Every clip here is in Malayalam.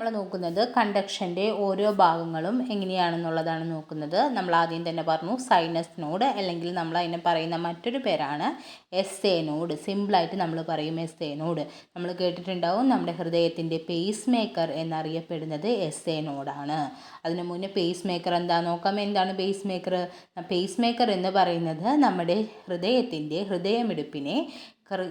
നമ്മൾ നോക്കുന്നത് കണ്ടക്ഷൻ്റെ ഓരോ ഭാഗങ്ങളും എങ്ങനെയാണെന്നുള്ളതാണ് നോക്കുന്നത്. നമ്മൾ ആദ്യം തന്നെ പറഞ്ഞു സൈനസ് നോഡ്, അല്ലെങ്കിൽ നമ്മൾ അതിനെ പറയുന്ന മറ്റൊരു പേരാണ് എസ് എ നോഡ്. സിമ്പിളായിട്ട് നമ്മൾ പറയും എസ് എ നോഡ്. നമ്മൾ കേട്ടിട്ടുണ്ടാവും നമ്മുടെ ഹൃദയത്തിൻ്റെ പേസ് മേക്കർ എന്നറിയപ്പെടുന്നത് എസ് എ നോഡാണ്. അതിനു മുന്നേ പേസ് മേക്കർ എന്താ നോക്കാം. എന്താണ് പേസ് മേക്കർ? പേസ് മേക്കർ എന്ന് പറയുന്നത് നമ്മുടെ ഹൃദയത്തിൻ്റെ ഹൃദയമിടിപ്പിനെ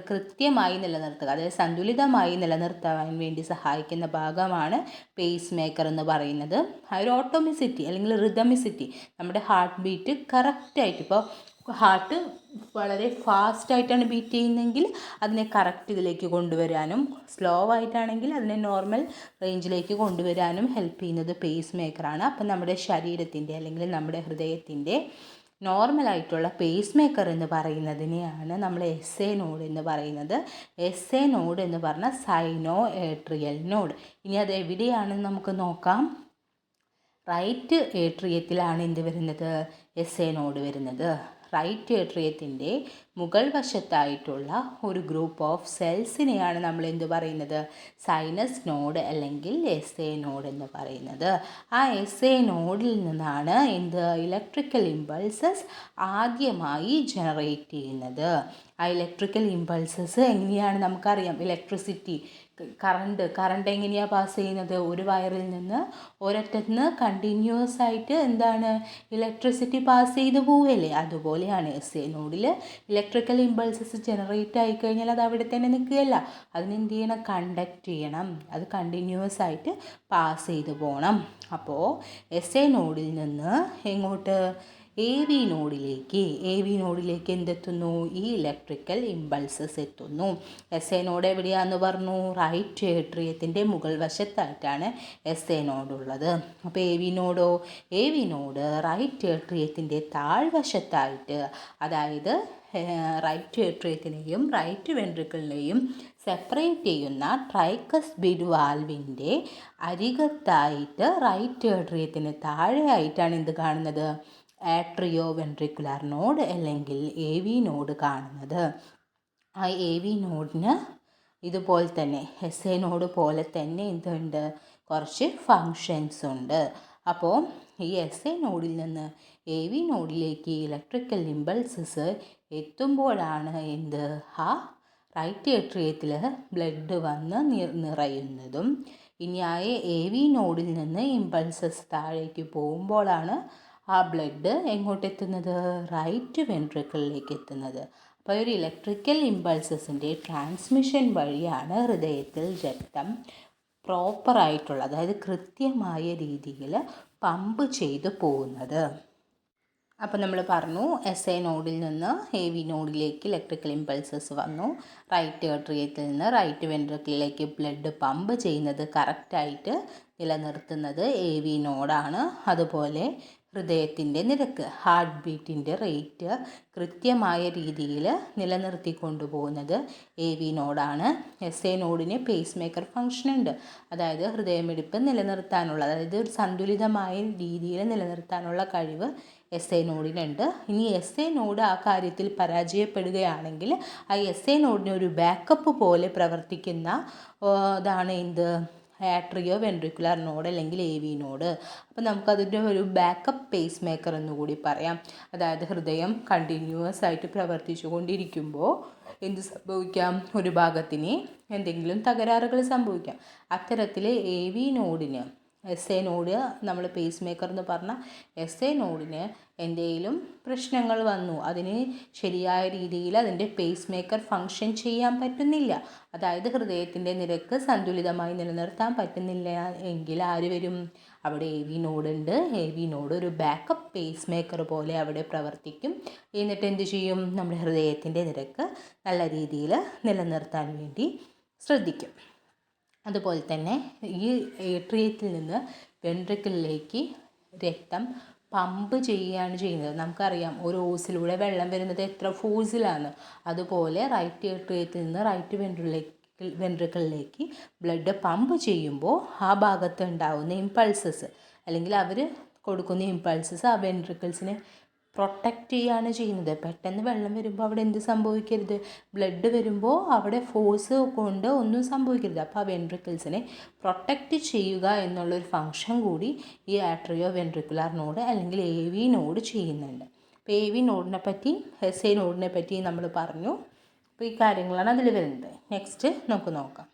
കൃത്യമായി നിലനിർത്തുക, അതായത് സന്തുലിതമായി നിലനിർത്താൻ വേണ്ടി സഹായിക്കുന്ന ഭാഗമാണ് പേസ് മേക്കർ എന്ന് പറയുന്നത്. ആ ഒരു ഓട്ടോമിസിറ്റി അല്ലെങ്കിൽ റിതമിസിറ്റി, നമ്മുടെ ഹാർട്ട് ബീറ്റ് കറക്റ്റായിട്ട്, ഇപ്പോൾ ഹാർട്ട് വളരെ ഫാസ്റ്റായിട്ടാണ് ബീറ്റ് ചെയ്യുന്നതെങ്കിൽ അതിനെ കറക്റ്റ് ഇതിലേക്ക് കൊണ്ടുവരാനും, സ്ലോ ആയിട്ടാണെങ്കിൽ അതിനെ നോർമൽ റേഞ്ചിലേക്ക് കൊണ്ടുവരാനും ഹെൽപ്പ് ചെയ്യുന്നത് പേസ് മേക്കറാണ്. അപ്പം നമ്മുടെ ശരീരത്തിൻ്റെ അല്ലെങ്കിൽ നമ്മുടെ ഹൃദയത്തിൻ്റെ നോർമലായിട്ടുള്ള പേസ് മേക്കർ എന്ന് പറയുന്നതിനെയാണ് നമ്മൾ എസ് എ നോഡ് എന്ന് പറയുന്നത്. എസ് എ നോഡ് എന്ന് പറഞ്ഞാൽ സൈനോ ഏട്രിയൽ നോഡ്. ഇനി അത് എവിടെയാണെന്ന് നമുക്ക് നോക്കാം. റൈറ്റ് ഏട്രിയത്തിലാണ് എന്ത് വരുന്നത്? എസ് എ നോഡ് വരുന്നത്. റൈറ്റ് ഏട്രിയത്തിൻ്റെ മുകൾ വശത്തായിട്ടുള്ള ഒരു ഗ്രൂപ്പ് ഓഫ് സെൽസിനെയാണ് നമ്മൾ എന്ത് പറയുന്നത്? സൈനസ് നോഡ് അല്ലെങ്കിൽ എസ് എ നോഡ് എന്ന് പറയുന്നത്. ആ എസ് എ നോഡിൽ നിന്നാണ് എന്ത് ഇലക്ട്രിക്കൽ ഇമ്പൾസസ് ആദ്യമായി ജനറേറ്റ് ചെയ്യുന്നത്. ആ ഇലക്ട്രിക്കൽ ഇമ്പൾസസ് എങ്ങനെയാണ് നമുക്കറിയാം. ഇലക്ട്രിസിറ്റി, കറണ്ട് എങ്ങനെയാണ് പാസ് ചെയ്യുന്നത്? ഒരു വയറിൽ നിന്ന് ഒരറ്റത്ത് നിന്ന് കണ്ടിന്യൂസ് ആയിട്ട് എന്താണ് ഇലക്ട്രിസിറ്റി പാസ് ചെയ്ത് പോവുകയല്ലേ? അതുപോലെയാണ് എസ് എ നോഡിൽ ഇലക്ട്രിക്കൽ ഇമ്പൾസസ് ജനറേറ്റ് ആയിക്കഴിഞ്ഞാൽ അത് അവിടെ തന്നെ നിൽക്കുകയല്ല. അതിനെന്ത് ചെയ്യണം? കണ്ടക്ട് ചെയ്യണം. അത് കണ്ടിന്യൂസ് ആയിട്ട് പാസ് ചെയ്ത് പോകണം. അപ്പോൾ എസ് എ നോഡിൽ നിന്ന് എങ്ങോട്ട്? എ വി നോഡിലേക്ക് എന്തെത്തുന്നു? ഈ ഇലക്ട്രിക്കൽ ഇമ്പൾസസ് എത്തുന്നു. എസ് എ നോഡ് എവിടെയാണെന്ന് പറഞ്ഞു? റൈറ്റ് ഏട്രിയത്തിൻ്റെ മുകൾ വശത്തായിട്ടാണ് എസ് എ നോഡ് ഉള്ളത്. അപ്പോൾ എ വി നോഡ് റൈറ്റ് ഏട്രിയത്തിൻ്റെ താഴ്വശത്തായിട്ട്, അതായത് റൈറ്റ് ഏട്രിയത്തിനെയും റൈറ്റ് വെൻട്രിക്കിളിനെയും സെപ്പറേറ്റ് ചെയ്യുന്ന ട്രൈക്കസ്പിഡ് വാൽവിൻ്റെ അരികത്തായിട്ട് റൈറ്റ് ഏട്രിയത്തിന് താഴെയായിട്ടാണ് എന്ത് കാണുന്നത്? ആട്രിയോ വെൻട്രിക്കുലാർ നോഡ് അല്ലെങ്കിൽ എ വി നോഡ് കാണുന്നത്. ആ എ വി നോഡിന് ഇതുപോലെ തന്നെ എസ് എ നോഡ് പോലെ തന്നെ എന്തുണ്ട്? കുറച്ച് ഫങ്ഷൻസ് ഉണ്ട്. അപ്പോൾ ഈ എസ് എ നോഡിൽ നിന്ന് എ വി നോഡിലേക്ക് ഇലക്ട്രിക്കൽ ഇമ്പൾസസ് എത്തുമ്പോഴാണ് എന്ത്? ആ റൈറ്റ് ഏട്രിയത്തിൽ ബ്ലഡ് വന്ന് നിറയുന്നതും. ഇനി ആ എ വി നോഡിൽ നിന്ന് ഇമ്പൾസസ് താഴേക്ക് പോകുമ്പോഴാണ് ആ ബ്ലഡ് എങ്ങോട്ട് എത്തുന്നത്? റൈറ്റ് വെൻട്രിക്കിളിലേക്ക് എത്തുന്നത്. അപ്പോൾ ഒരു ഇലക്ട്രിക്കൽ ഇമ്പൾസസിൻ്റെ ട്രാൻസ്മിഷൻ വഴിയാണ് ഹൃദയത്തിൽ രക്തം പ്രോപ്പറായിട്ടുള്ള, അതായത് കൃത്യമായ രീതിയിൽ പമ്പ് ചെയ്തു പോകുന്നത്. അപ്പോൾ നമ്മൾ പറഞ്ഞു എസ് എ നോഡിൽ നിന്ന് എ വി നോഡിലേക്ക് ഇലക്ട്രിക്കൽ ഇമ്പൾസസ് വന്നു. റൈറ്റ് ഏട്രിയത്തിൽ നിന്ന് റൈറ്റ് വെൻട്രിക്കിളിലേക്ക് ബ്ലഡ് പമ്പ് ചെയ്യുന്നത് കറക്റ്റായിട്ട് നിലനിർത്തുന്നത് എ വി നോഡാണ്. അതുപോലെ ഹൃദയത്തിൻ്റെ നിരക്ക്, ഹാർട്ട് ബീറ്റിൻ്റെ റേറ്റ് കൃത്യമായ രീതിയിൽ നിലനിർത്തി കൊണ്ടുപോകുന്നത് എ വി നോഡാണ്. എസ് എ നോഡിന് പേസ് മേക്കർ ഫംഗ്ഷൻ ഉണ്ട്. അതായത് ഹൃദയമിടിപ്പ് നിലനിർത്താനുള്ള, അതായത് ഒരു സന്തുലിതമായ രീതിയിൽ നിലനിർത്താനുള്ള കഴിവ് എസ് എ നോഡിനുണ്ട്. ഇനി എസ് എ നോഡ് ആ കാര്യത്തിൽ പരാജയപ്പെടുകയാണെങ്കിൽ ആ എസ് എ നോഡിന് ഒരു ബാക്കപ്പ് പോലെ പ്രവർത്തിക്കുന്ന ഇതാണ് എന്ത്? ആട്രിയോ വെൻട്രിക്കുലാർ നോഡ് അല്ലെങ്കിൽ എ വി നോഡ്. അപ്പോൾ നമുക്കതിൻ്റെ ഒരു ബാക്കപ്പ് പേസ് മേക്കർ എന്നുകൂടി പറയാം. അതായത് ഹൃദയം കണ്ടിന്യൂസ് ആയിട്ട് പ്രവർത്തിച്ചു കൊണ്ടിരിക്കുമ്പോൾ എന്ത് സംഭവിക്കാം? ഒരു ഭാഗത്തിന് എന്തെങ്കിലും തകരാറുകൾ സംഭവിക്കാം. അത്തരത്തിൽ എ വി നോഡിന്, എസ് എ നോഡ് നമ്മൾ പേസ് മേക്കർ എന്ന് പറഞ്ഞാൽ എസ് എ നോഡിന് എന്തെങ്കിലും പ്രശ്നങ്ങൾ വന്നു, അതിന് ശരിയായ രീതിയിൽ അതിൻ്റെ പേസ് മേക്കർ ഫങ്ഷൻ ചെയ്യാൻ പറ്റുന്നില്ല, അതായത് ഹൃദയത്തിൻ്റെ നിരക്ക് സന്തുലിതമായി നിലനിർത്താൻ പറ്റുന്നില്ല എങ്കിൽ ആര് വരും? അവിടെ എ വി നോഡ് ഉണ്ട്. എ വി നോഡ് ഒരു ബാക്കപ്പ് പേസ് മേക്കർ പോലെ അവിടെ പ്രവർത്തിക്കും. എന്നിട്ട് എന്ത് ചെയ്യും? നമ്മുടെ ഹൃദയത്തിൻ്റെ നിരക്ക് നല്ല രീതിയിൽ നിലനിർത്താൻ വേണ്ടി ശ്രദ്ധിക്കും. അതുപോലെ തന്നെ ഈ ഏട്രിയത്തിൽ നിന്ന് വെൻട്രിക്കിളിലേക്ക് രക്തം പമ്പ് ചെയ്യുകയാണ് ചെയ്യുന്നത്. നമുക്കറിയാം ഒരു ഓസിലൂടെ വെള്ളം വരുന്നത് എത്ര ഫോഴ്സിലാണ്. അതുപോലെ റൈറ്റ് ഏട്രിയത്തിൽ നിന്ന് റൈറ്റ് വെൻട്രിക്കിളിലേക്ക് ബ്ലഡ് പമ്പ് ചെയ്യുമ്പോൾ ആ ഭാഗത്ത് ഉണ്ടാകുന്ന ഇമ്പൾസസ് അല്ലെങ്കിൽ അവർ കൊടുക്കുന്ന ഇമ്പൾസസ് ആ വെൻട്രിക്കിൾസിനെ പ്രൊട്ടക്റ്റ് ചെയ്യുകയാണ് ചെയ്യുന്നത്. പെട്ടെന്ന് വെള്ളം വരുമ്പോൾ അവിടെ എന്ത് സംഭവിക്കരുത്, ബ്ലഡ് വരുമ്പോൾ അവിടെ ഫോഴ്സ് കൊണ്ട് ഒന്നും സംഭവിക്കരുത്. അപ്പോൾ ആ വെൻട്രിക്കിൾസിനെ പ്രൊട്ടക്റ്റ് ചെയ്യുക എന്നുള്ളൊരു ഫങ്ഷൻ കൂടി ഈ ആട്രിയോ വെൻട്രിക്കുലാർ നോഡ് അല്ലെങ്കിൽ AV നോഡ് ചെയ്യുന്നുണ്ട്. അപ്പോൾ AV നോഡിനെ പറ്റി SA നോഡിനെ പറ്റി നമ്മൾ പറഞ്ഞു. അപ്പോൾ ഈ കാര്യങ്ങളാണ് അതിൽ വരുന്നത്. നെക്സ്റ്റ് നമുക്ക് നോക്കാം.